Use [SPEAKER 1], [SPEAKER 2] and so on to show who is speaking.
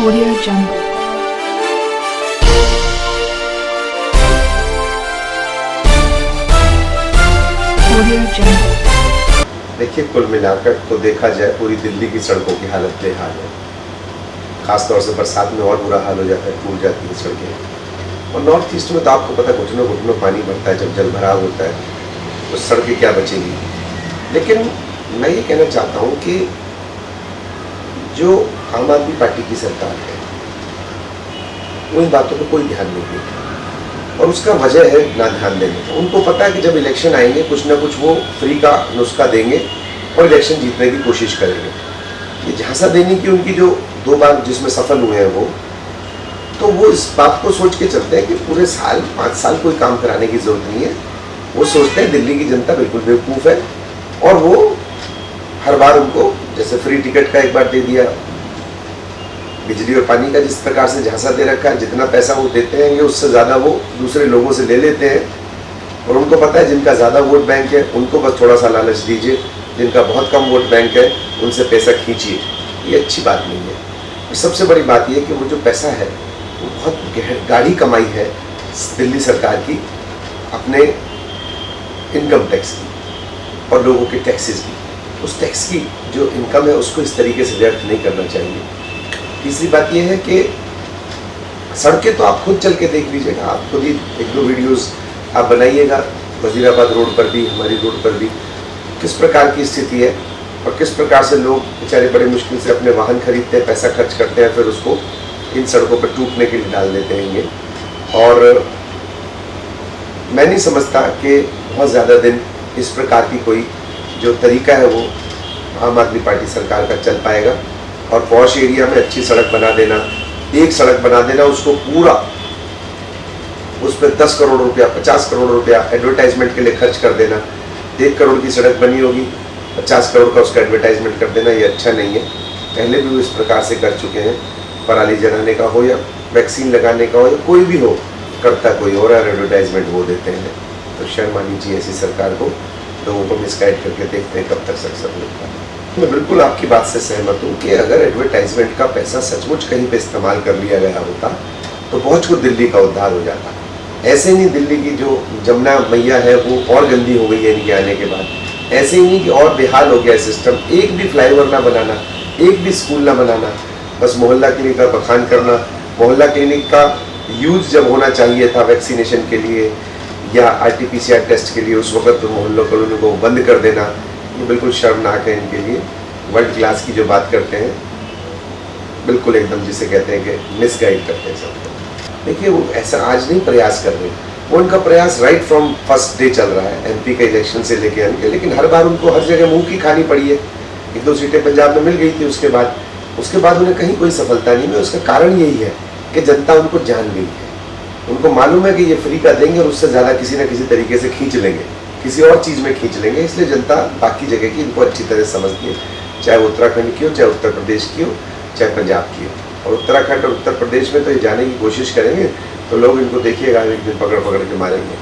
[SPEAKER 1] Audio Jungle. Audio Jungle.
[SPEAKER 2] देखिए, कुल मिलाकर तो देखा जाए पूरी दिल्ली की सड़कों की हालत बेहाल है। खासतौर से बरसात में और बुरा हाल हो जाता है, टूट जाती है सड़कें। और नॉर्थ ईस्ट में तो आपको पता है घुटनों घुटनों पानी भरता है जब जल भराव होता है, तो सड़कें क्या बचेगी। लेकिन मैं ये कहना चाहता हूँ कि जो आम आदमी पार्टी की सरकार है वो इन बातों पर कोई ध्यान नहीं देती, और उसका वजह है ना ध्यान देने का। उनको पता है कि जब इलेक्शन आएंगे कुछ ना कुछ वो फ्री का नुस्खा देंगे और इलेक्शन जीतने की कोशिश करेंगे। ये झांसा देने की उनकी जो 2 बार जिसमें सफल हुए हैं वो इस बात को सोच के चलते हैं कि पूरे साल 5 साल कोई काम कराने की जरूरत नहीं है। वो सोचते हैं दिल्ली की जनता बिल्कुल बेवकूफ़ है, और वो हर बार उनको जैसे फ्री टिकट का एक बार दे दिया, बिजली और पानी का जिस प्रकार से झांसा दे रखा है, जितना पैसा वो देते हैं ये उससे ज़्यादा वो दूसरे लोगों से ले लेते हैं। और उनको पता है जिनका ज़्यादा वोट बैंक है उनको बस थोड़ा सा लालच दीजिए, जिनका बहुत कम वोट बैंक है उनसे पैसा खींचिए। ये अच्छी बात नहीं है। और सबसे बड़ी बात यह कि वो जो पैसा है वो बहुत गाढ़ी कमाई है दिल्ली सरकार की, अपने इनकम टैक्स की और लोगों के टैक्सेस की। उस टैक्स की जो इनकम है उसको इस तरीके से व्यर्थ नहीं करना चाहिए। तीसरी बात यह है कि सड़कें तो आप खुद चल के देख लीजिएगा, आप खुद ही 1-2 वीडियोस आप बनाइएगा। वजीराबाद रोड पर भी, हमारी रोड पर भी किस प्रकार की स्थिति है और किस प्रकार से लोग बेचारे बड़े मुश्किल से अपने वाहन खरीदते हैं, पैसा खर्च करते हैं, फिर उसको इन सड़कों पर टूटने के लिए डाल देते हैं ये। और मैं नहीं समझता कि बहुत ज़्यादा दिन इस प्रकार की कोई जो तरीका है वो आम आदमी पार्टी सरकार का चल पाएगा। और पॉश एरिया में अच्छी सड़क बना देना, एक सड़क बना देना, उसको पूरा उस पर 10 करोड़ रुपया 50 करोड़ रुपया एडवर्टाइजमेंट के लिए खर्च कर देना। 1 करोड़ की सड़क बनी होगी, 50 करोड़ का उसका एडवर्टाइजमेंट कर देना, ये अच्छा नहीं है। पहले भी वो इस प्रकार से कर चुके हैं, पराली जलाने का हो या वैक्सीन लगाने का हो या कोई भी हो, करता कोई और एडवर्टाइजमेंट वो देते हैं। तो शर्म आनी चाहिए ऐसी सरकार को। लोगों को मिसगाइड करके देखते हैं कब तक सक्सेस होता है। मैं बिल्कुल आपकी बात से सहमत हूँ कि अगर एडवर्टाइजमेंट का पैसा सचमुच कहीं पे इस्तेमाल कर लिया गया होता तो बहुत कुछ दिल्ली का उद्धार हो जाता। ऐसे नहीं दिल्ली की जो जमुना मैया है वो और गंदी हो गई है इनके आने के बाद। ऐसे ही नहीं कि और बेहाल हो गया सिस्टम। एक भी फ्लाईओवर ना बनाना, एक भी स्कूल ना बनाना, बस मोहल्ला क्लिनिक का बखान करना। मोहल्ला क्लिनिक का यूज जब होना चाहिए था वैक्सीनेशन के लिए या RT-PCR टेस्ट के लिए, उस वक्त तो मोहल्लों कॉलोनी को बंद कर देना, ये बिल्कुल शर्मनाक है इनके लिए। वर्ल्ड क्लास की जो बात करते हैं, बिल्कुल एकदम जिसे कहते हैं कि मिसगाइड करते हैं सबको। देखिए वो ऐसा आज नहीं प्रयास कर रहे, वो उनका प्रयास राइट फ्रॉम फर्स्ट डे चल रहा है, MP के इलेक्शन से लेके आने के। लेकिन हर बार उनको हर जगह मुँह की खानी पड़ी है। 1-2 सीटें पंजाब में मिल गई थी, उसके बाद उन्हें कहीं कोई सफलता नहीं मिली। उसका कारण यही है कि जनता उनको जान गई है। उनको मालूम है कि ये फ्री का देंगे और उससे ज़्यादा किसी न किसी तरीके से खींच लेंगे, किसी और चीज़ में खींच लेंगे। इसलिए जनता बाकी जगह की इनको अच्छी तरह समझती है, चाहे वो उत्तराखंड की हो, चाहे उत्तर प्रदेश की हो, चाहे पंजाब की हो। और उत्तराखंड और उत्तर प्रदेश में तो ये जाने की कोशिश करेंगे तो लोग इनको देखिएगा एक दिन पकड़ पकड़ के मारेंगे।